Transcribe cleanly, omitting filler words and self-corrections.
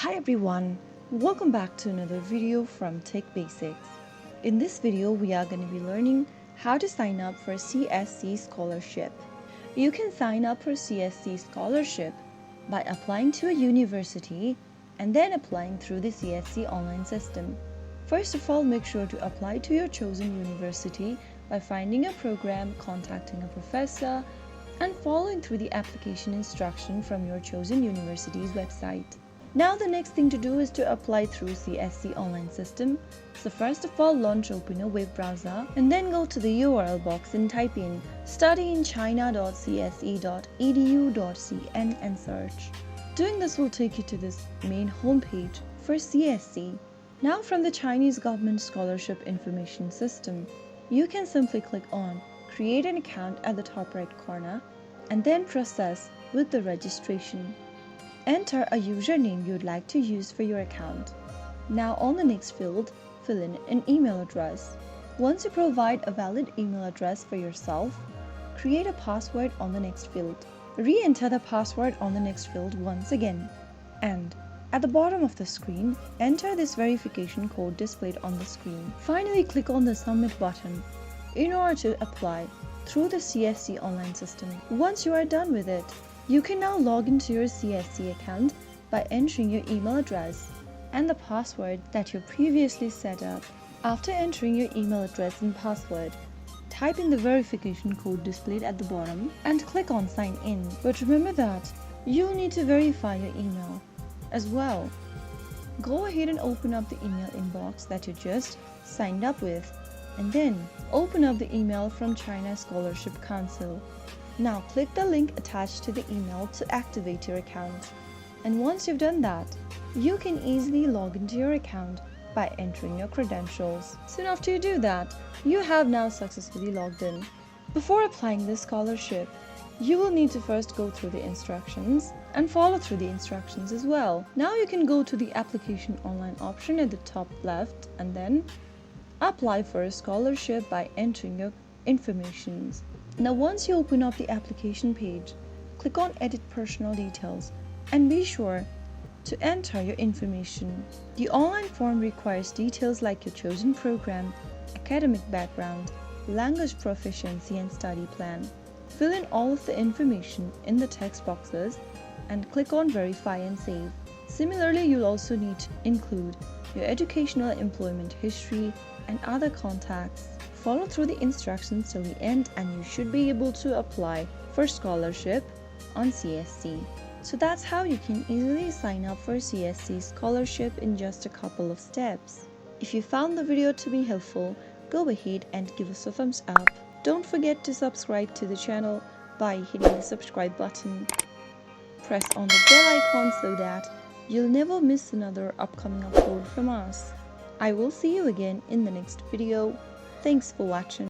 Hi everyone, welcome back to another video from Tech Basics. In this video, we are going to be learning how to sign up for CSC Scholarship. You can sign up for CSC Scholarship by applying to a university and then applying through the CSC online system. First of all, make sure to apply to your chosen university by finding a program, contacting a professor, and following through the application instruction from your chosen university's website. Now the next thing to do is to apply through CSC online system. So first of all, open a web browser and then go to the URL box and type in studyinchina.cse.edu.cn and search. Doing this will take you to this main homepage for CSC. Now from the Chinese Government Scholarship Information System, you can simply click on Create an account at the top right corner and then process with the registration. Enter a username you'd like to use for your account. Now on the next field, fill in an email address. Once you provide a valid email address for yourself, create a password on the next field. Re-enter the password on the next field once again. And at the bottom of the screen, enter this verification code displayed on the screen. Finally, click on the Submit button in order to apply through the CSC online system. Once you are done with it, you can now log into your CSC account by entering your email address and the password that you previously set up. After entering your email address and password, type in the verification code displayed at the bottom and click on Sign In. But remember that you'll need to verify your email as well. Go ahead and open up the email inbox that you just signed up with and then open up the email from China Scholarship Council. Now click the link attached to the email to activate your account. And once you've done that, you can easily log into your account by entering your credentials. Soon after you do that, you have now successfully logged in. Before applying this scholarship, you will need to first go through the instructions and follow through the instructions as well. Now you can go to the application online option at the top left and then apply for a scholarship by entering your information. Now once you open up the application page, click on Edit Personal Details and be sure to enter your information. The online form requires details like your chosen program, academic background, language proficiency and study plan. Fill in all of the information in the text boxes and click on Verify and Save. Similarly, you'll also need to include your educational employment history and other contacts. Follow through the instructions till the end and you should be able to apply for scholarship on CSC. So that's how you can easily sign up for CSC scholarship in just a couple of steps. If you found the video to be helpful, go ahead and give us a thumbs up. Don't forget to subscribe to the channel by hitting the subscribe button. Press on the bell icon so that you'll never miss another upcoming upload from us. I will see you again in the next video. Thanks for watching.